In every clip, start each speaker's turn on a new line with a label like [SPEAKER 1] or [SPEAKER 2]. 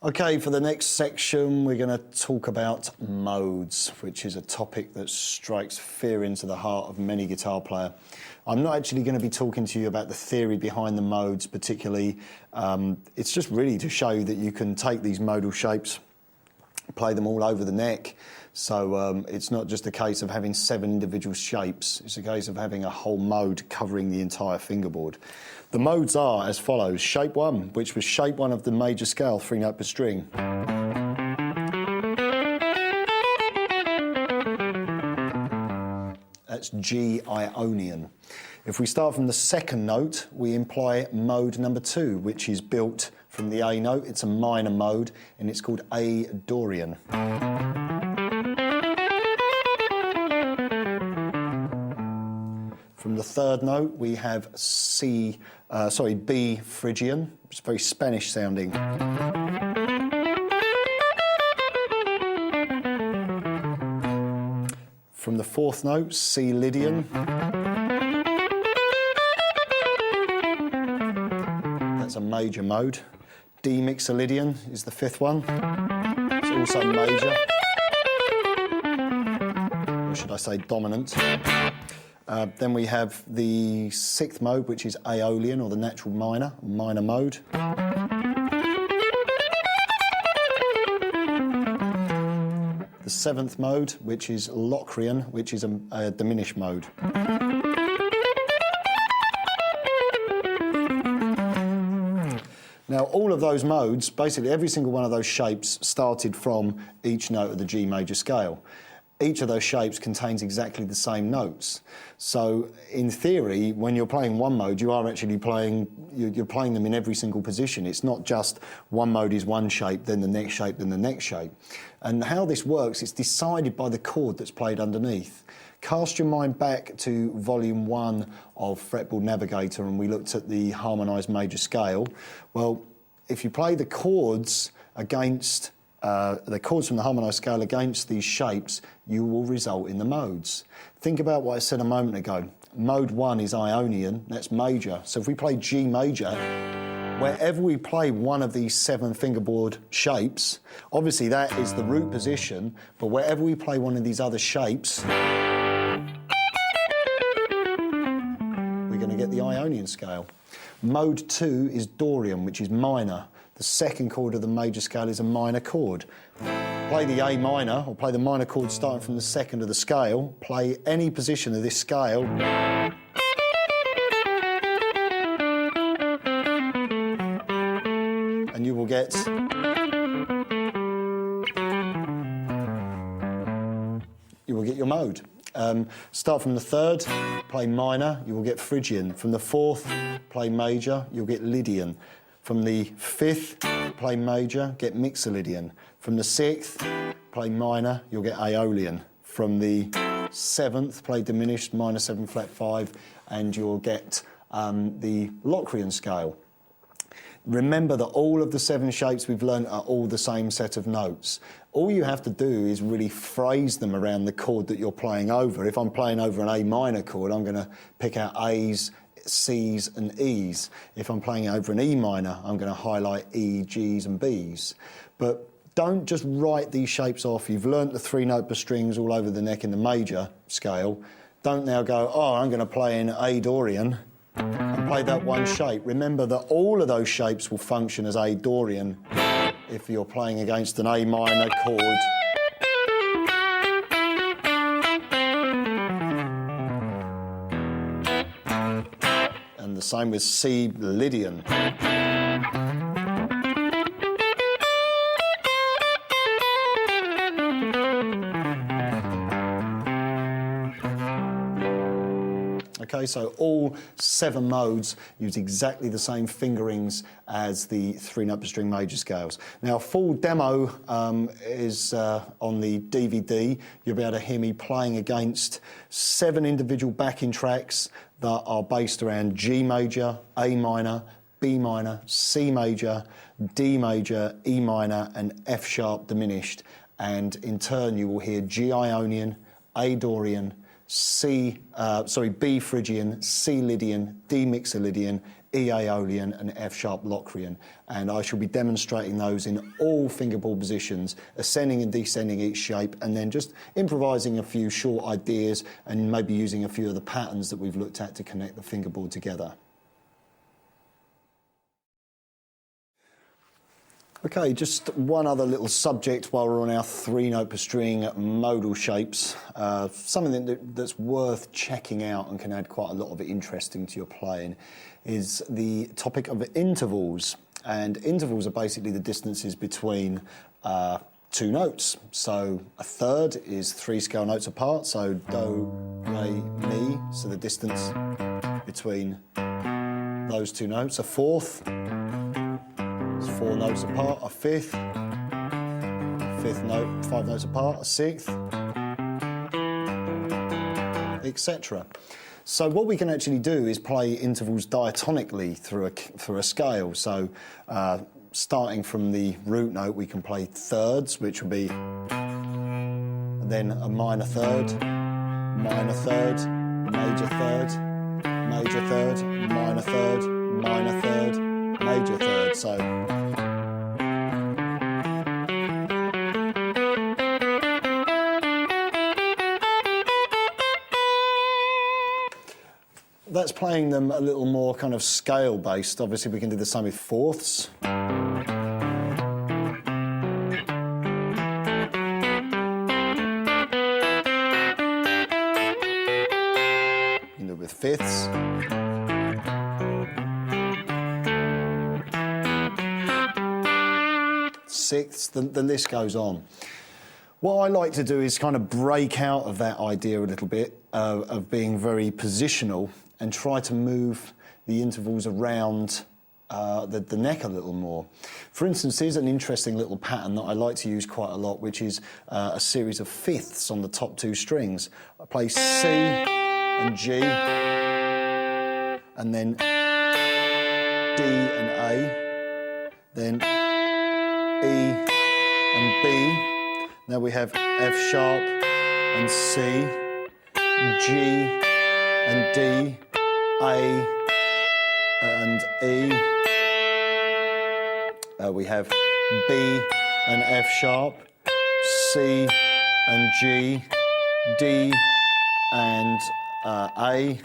[SPEAKER 1] Okay, for the next section, we're going to talk about modes, which is a topic that strikes fear into the heart of many guitar players. I'm not actually going to be talking to you about the theory behind the modes particularly. It's just really to show you that you can take these modal shapes, play them all over the neck. So it's not just a case of having 7 individual shapes, it's a case of having a whole mode covering the entire fingerboard. The modes are as follows. Shape 1, which was shape 1 of the major scale, 3-note per string. That's G Ionian. If we start from the second note, we employ mode number 2, which is built from the A note. It's a minor mode, and it's called A Dorian. From the third note, we have B Phrygian. It's very Spanish sounding. From the fourth note, C Lydian. That's a major mode. D Mixolydian is the 5th one. It's also major. Or should I say dominant. Then we have the 6th mode, which is Aeolian, or the natural minor mode. The 7th mode, which is Locrian, which is a diminished mode. Now, all of those modes, basically every single one of those shapes started from each note of the G major scale. Each of those shapes contains exactly the same notes. So, in theory, when you're playing one mode, you are actually playing, you're playing them in every single position. It's not just one mode is one shape, then the next shape, then the next shape. And how this works, it's decided by the chord that's played underneath. Cast your mind back to volume 1 of Fretboard Navigator, and we looked at the harmonised major scale. Well, if you play the chords against the chords from the harmonised scale against these shapes, you will result in the modes. Think about what I said a moment ago. Mode 1 is Ionian, that's major. So if we play G major, wherever we play one of these 7 fingerboard shapes, obviously that is the root position, but wherever we play one of these other shapes, we're going to get the Ionian scale. Mode 2 is Dorian, which is minor. The 2nd chord of the major scale is a minor chord. Play the A minor, or play the minor chord starting from the 2nd of the scale. Play any position of this scale. And you will get... your mode. Start from the 3rd, play minor, you will get Phrygian. From the 4th, play major, you'll get Lydian. From the 5th, play major, get Mixolydian. From the 6th, play minor, you'll get Aeolian. From the 7th, play diminished, minor 7 flat 5, and you'll get the Locrian scale. Remember that all of the 7 shapes we've learned are all the same set of notes. All you have to do is really phrase them around the chord that you're playing over. If I'm playing over an A minor chord, I'm going to pick out A's, C's and E's. If I'm playing over an E minor, I'm going to highlight E, G's and B's. But don't just write these shapes off. You've learnt the 3-note per strings all over the neck in the major scale. Don't now go, oh, I'm going to play in A Dorian and play that one shape. Remember that all of those shapes will function as A Dorian if you're playing against an A minor chord. And the same with C Lydian. Okay, so all 7 modes use exactly the same fingerings as the 3-note per string major scales. Now, a full demo is on the DVD. You'll be able to hear me playing against 7 individual backing tracks that are based around G major, A minor, B minor, C major, D major, E minor, and F sharp diminished. And in turn, you will hear G Ionian, A Dorian, B Phrygian, C Lydian, D Mixolydian, E Aeolian and F sharp Locrian, and I shall be demonstrating those in all fingerboard positions, ascending and descending each shape, and then just improvising a few short ideas and maybe using a few of the patterns that we've looked at to connect the fingerboard together. Okay, just one other little subject while we're on our 3-note per string modal shapes. Something that's worth checking out and can add quite a lot of interesting to your playing is the topic of intervals. And intervals are basically the distances between 2 notes. So a third is 3 scale notes apart, so do, re, mi, so the distance between those 2 notes. A fourth, 4 notes apart. A fifth note, 5 notes apart. A sixth, etc. So what we can actually do is play intervals diatonically through a scale. So starting from the root note, we can play thirds, which would be then a minor third, major third, major third, minor third, minor third, major third. So that's playing them a little more kind of scale based. Obviously we can do the same with fourths. You can do it with fifths. Sixths, the list goes on. What I like to do is kind of break out of that idea a little bit of being very positional and try to move the intervals around the neck a little more. For instance, here's an interesting little pattern that I like to use quite a lot, which is a series of fifths on the top 2 strings. I play C and G, and then D and A, then E and B. Now we have F sharp and C, G and D, A and E. We have B and F sharp, C and G, D and A,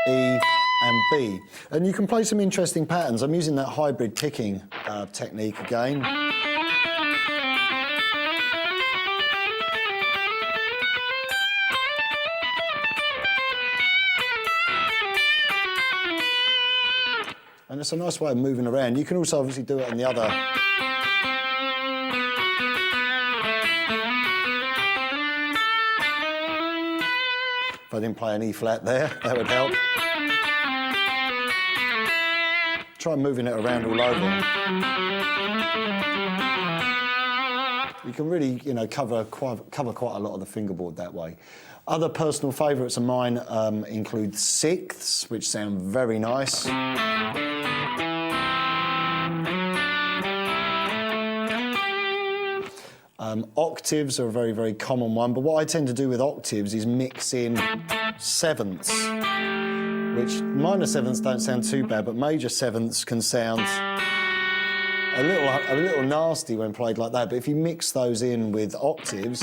[SPEAKER 1] E and B. And you can play some interesting patterns. I'm using that hybrid picking technique again. And it's a nice way of moving around. You can also obviously do it on the other. If I didn't play an E flat there, that would help. Try moving it around all over. You can really, cover quite a lot of the fingerboard that way. Other personal favourites of mine include sixths, which sound very nice. Octaves are a very, very common one, but what I tend to do with octaves is mix in sevenths, which minor sevenths don't sound too bad, but major sevenths can sound a little nasty when played like that. But if you mix those in with octaves,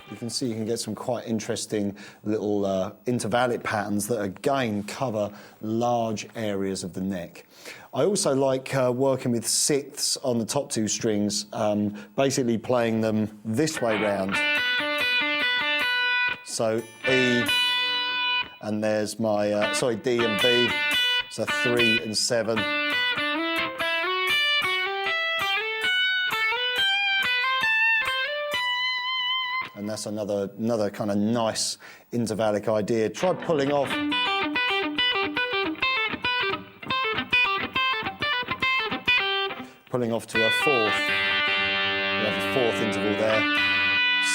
[SPEAKER 1] you can see you can get some quite interesting little intervallic patterns that again cover large areas of the neck. I also like working with sixths on the top 2 strings, basically playing them this way round. So E, and there's my, D and B, so 3 and 7. And that's another kind of nice intervallic idea. Try pulling off. Pulling off to a fourth. We have a fourth interval there.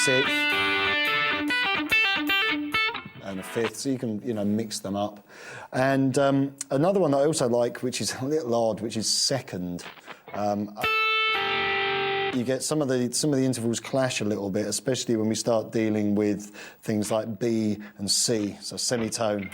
[SPEAKER 1] Sixth. and a fifth, so you can, you know, mix them up. And another one that I also like, which is a little odd, which is second. You get some of the intervals clash a little bit, especially when we start dealing with things like B and C, so semitone.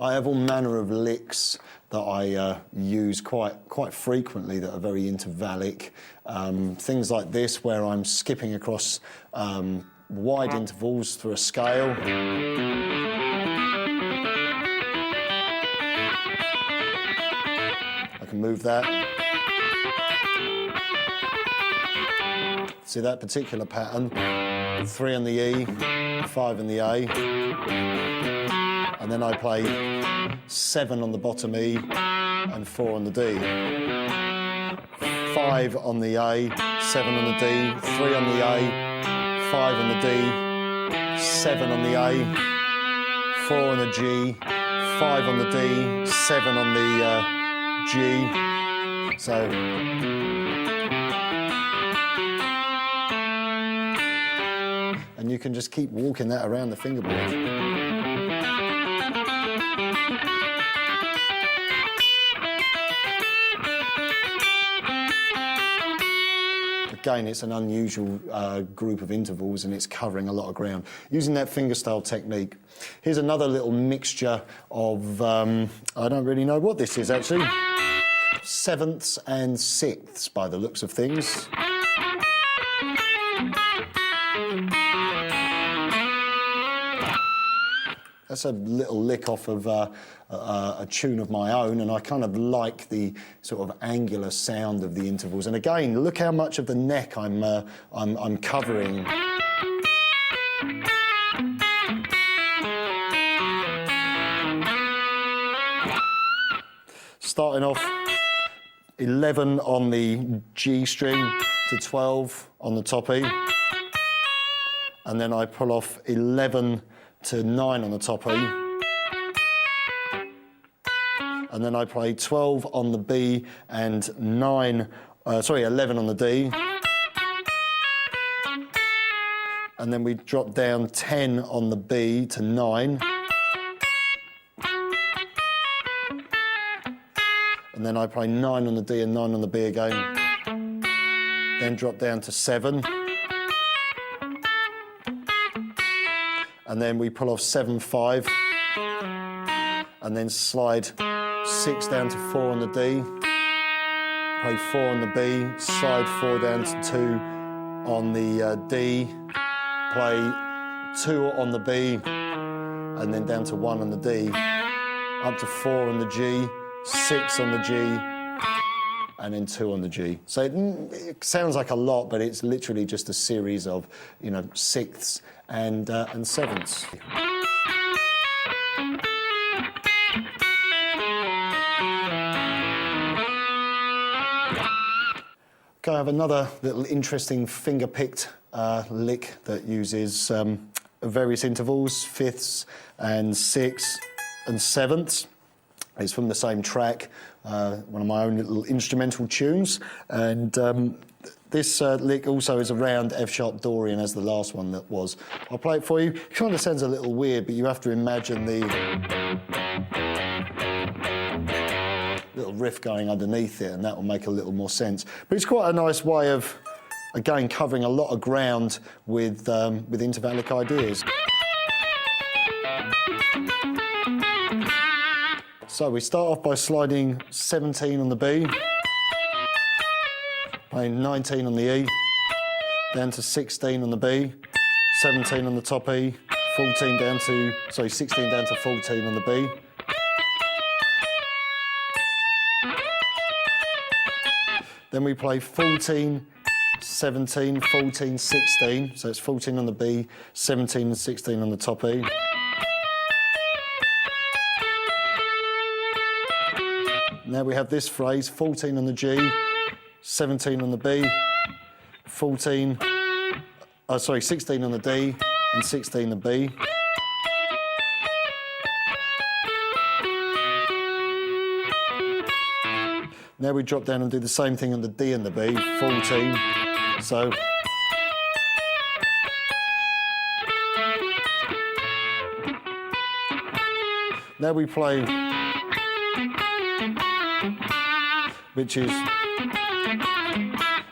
[SPEAKER 1] I have all manner of licks that I use quite frequently that are very intervallic. Things like this, where I'm skipping across wide intervals through a scale. I can move that. See that particular pattern? 3 on the E, 5 on the A. And then I play 7 on the bottom E and 4 on the D. 5 on the A, 7 on the D, 3 on the A, 5 on the D, 7 on the A, 4 on the G, 5 on the D, 7 on the G. So. And you can just keep walking that around the fingerboard. Again, it's an unusual group of intervals and it's covering a lot of ground. Using that fingerstyle technique. Here's another little mixture of, I don't really know what this is actually, sevenths and sixths by the looks of things. That's a little lick off of a tune of my own, and I kind of like the sort of angular sound of the intervals. And again, look how much of the neck I'm covering. Starting off 11 on the G string to 12 on the top E, and then I pull off 11 to 9 on the top E, and then I play 12 on the B and 11 on the D, and then we drop down 10 on the B to 9, and then I play 9 on the D and 9 on the B again, then drop down to 7. And then we pull off 7, 5, and then slide 6 down to 4 on the D, play 4 on the B, slide 4 down to 2 on the D, play 2 on the B, and then down to 1 on the D, up to 4 on the G, 6 on the G, and then 2 on the G. So it sounds like a lot, but it's literally just a series of, you know, sixths and sevenths. Okay, I have another little interesting finger-picked lick that uses various intervals, fifths and sixths and sevenths. It's from the same track, one of my own little instrumental tunes, and this lick also is around F-sharp Dorian as the last one that was. I'll play it for you. It kind of sounds a little weird, but you have to imagine the little riff going underneath it, and that will make a little more sense. But it's quite a nice way of, again, covering a lot of ground with intervallic ideas. So we start off by sliding 17 on the B, playing 19 on the E, down to 16 on the B, 17 on the top E, 16 down to 14 on the B. Then we play 14, 17, 14, 16, so it's 14 on the B, 17 and 16 on the top E. Now we have this phrase, 14 on the G, 17 on the B, 16 on the D, and 16 the B. Now we drop down and do the same thing on the D and the B, 14. So now we play, which is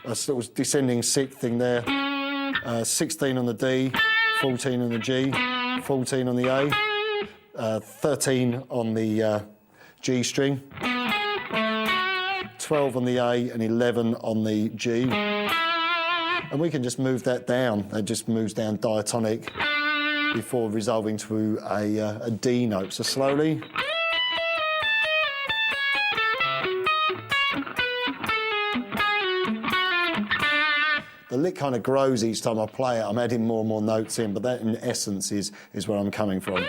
[SPEAKER 1] a sort of descending sixth thing there. 16 on the D, 14 on the G, 14 on the A, 13 on the G string, 12 on the A and 11 on the G. And we can just move that down. It just moves down diatonic before resolving to a D note. So slowly. The lick kind of grows each time I play it. I'm adding more and more notes in, but that in essence is where I'm coming from.